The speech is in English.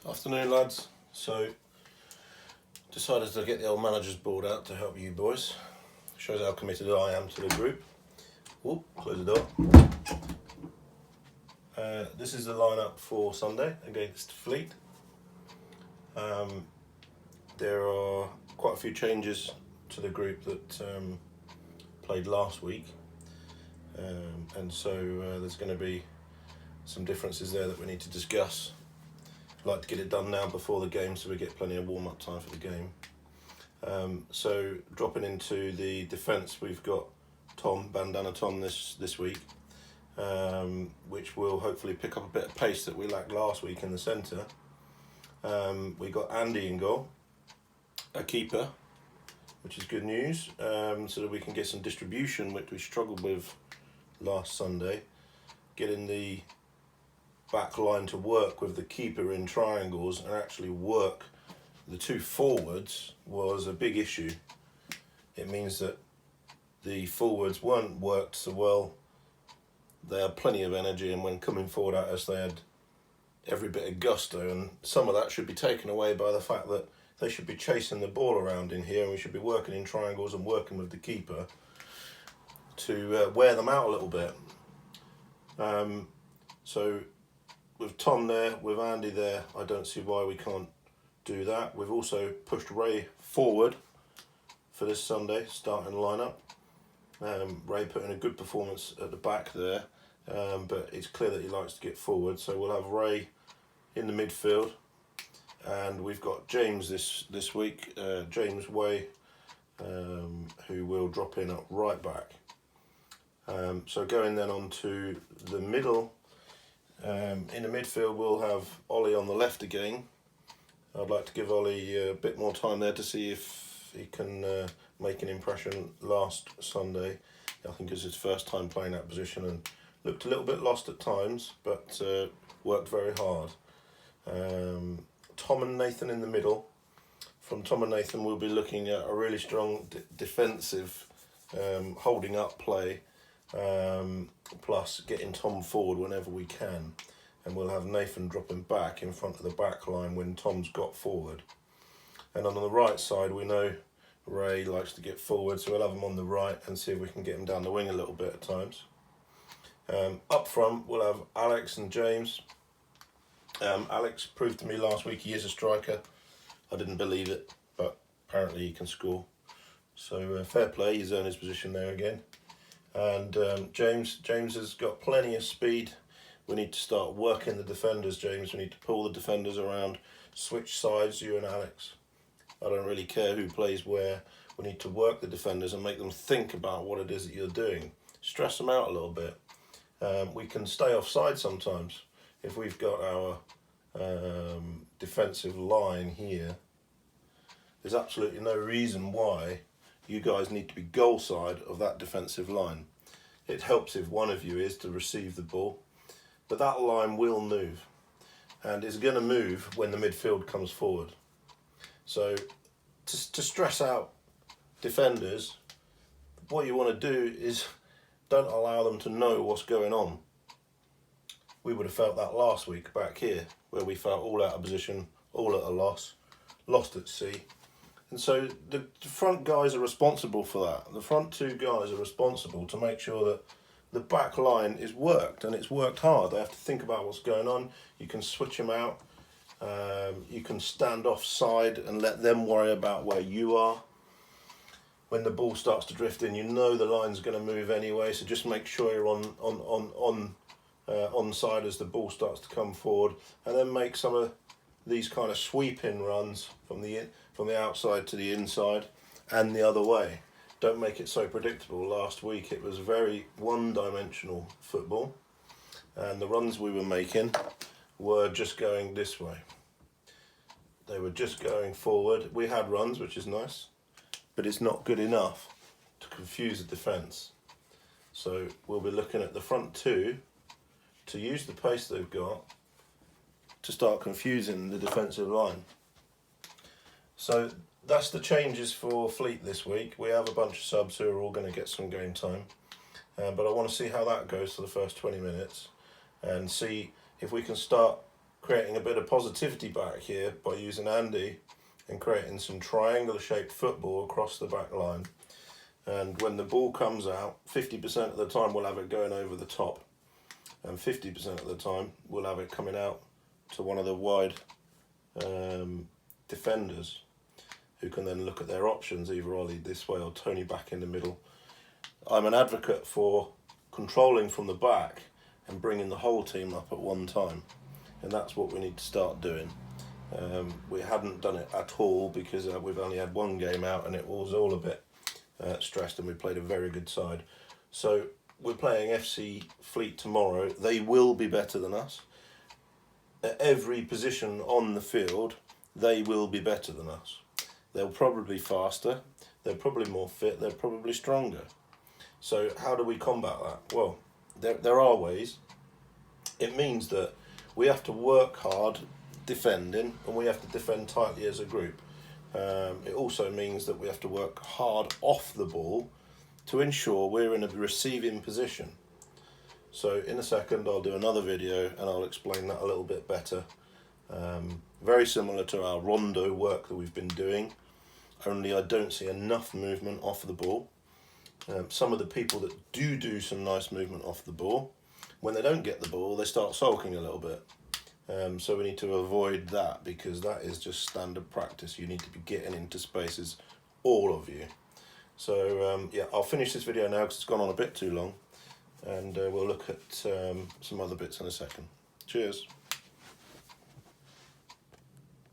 Afternoon, lads. So, decided to get the old manager's board out to help you boys. Shows how committed I am to the group. Whoop, close the door. This is the lineup for Sunday against Fleet. There are quite a few changes to the group that played last week, and so there's going to be some differences there that we need to discuss. I'd like to get it done now before the game so we get plenty of warm-up time for the game. So dropping into the defence, we've got Bandana Tom this week, which will hopefully pick up a bit of pace that we lacked last week in the centre. We got Andy in goal, a keeper, which is good news, so that we can get some distribution, which we struggled with last Sunday. Getting the back line to work with the keeper in triangles and actually work the two forwards was a big issue. It means that the forwards weren't worked so well. They had plenty of energy, and when coming forward at us they had every bit of gusto, and some of that should be taken away by the fact that they should be chasing the ball around in here, and we should be working in triangles and working with the keeper to wear them out a little bit. So with Tom there, with Andy there, I don't see why we can't do that. We've also pushed Ray forward for this Sunday starting lineup. Ray put in a good performance at the back there, but it's clear that he likes to get forward, so we'll have Ray in the midfield, and we've got James this week, James Way, who will drop in at right back. So going then on to the middle, in the midfield we'll have Ollie on the left again. I'd like to give Ollie a bit more time there to see if he can make an impression. Last Sunday, I think it was his first time playing that position and looked a little bit lost at times, but worked very hard. Tom and Nathan in the middle. From Tom and Nathan we'll be looking at a really strong defensive holding up play, plus getting Tom forward whenever we can, and we'll have Nathan dropping back in front of the back line when Tom's got forward. And on the right side we know Ray likes to get forward, so we'll have him on the right and see if we can get him down the wing a little bit at times. Up front we'll have Alex and James. Alex proved to me last week he is a striker. I didn't believe it, but apparently he can score, so fair play, he's earned his position there again. And James has got plenty of speed. We need to start working the defenders, James. We need to pull the defenders around, switch sides, you and Alex. I don't really care who plays where. We need to work the defenders and make them think about what it is that you're doing. Stress them out a little bit. We can stay offside sometimes. If we've got our defensive line here, there's absolutely no reason why you guys need to be goal side of that defensive line. It helps if one of you is to receive the ball, but that line will move, and it's going to move when the midfield comes forward. So to stress out defenders, what you want to do is don't allow them to know what's going on. We would have felt that last week back here, where we felt all out of position, all at a loss, lost at sea. And so the front guys are responsible for that. The front two guys are responsible to make sure that the back line is worked, and it's worked hard. They have to think about what's going on. You can switch them out. You can stand offside and let them worry about where you are. When the ball starts to drift in, you know the line's going to move anyway, so just make sure you're onside as the ball starts to come forward, and then make some of these kind of sweeping runs from the outside to the inside and the other way. Don't make it so predictable. Last week it was very one-dimensional football, and the runs we were making were just going this way. They were just going forward. We had runs, which is nice, but it's not good enough to confuse the defence. So we'll be looking at the front two to use the pace they've got to start confusing the defensive line. So that's the changes for Fleet this week. We have a bunch of subs who are all going to get some game time, but I want to see how that goes for the first 20 minutes and see if we can start creating a bit of positivity back here by using Andy and creating some triangular shaped football across the back line. And when the ball comes out, 50% of the time we'll have it going over the top, and 50% of the time we'll have it coming out to one of the wide defenders, who can then look at their options, either Ollie this way or Tony back in the middle. I'm an advocate for controlling from the back and bringing the whole team up at one time, and that's what we need to start doing. We hadn't done it at all because we've only had one game out and it was all a bit stressed, and we played a very good side. So we're playing FC Fleet tomorrow. They will be better than us. At every position on the field, they will be better than us. They'll probably be faster, they're probably more fit, they're probably stronger. So how do we combat that? Well, there are ways. It means that we have to work hard defending, and we have to defend tightly as a group. It also means that we have to work hard off the ball to ensure we're in a receiving position. So in a second I'll do another video and I'll explain that a little bit better. Very similar to our rondo work that we've been doing, only I don't see enough movement off the ball. Some of the people that do some nice movement off the ball, when they don't get the ball, they start sulking a little bit. So we need to avoid that, because that is just standard practice. You need to be getting into spaces, all of you. So yeah, I'll finish this video now because it's gone on a bit too long, and we'll look at some other bits in a second. Cheers.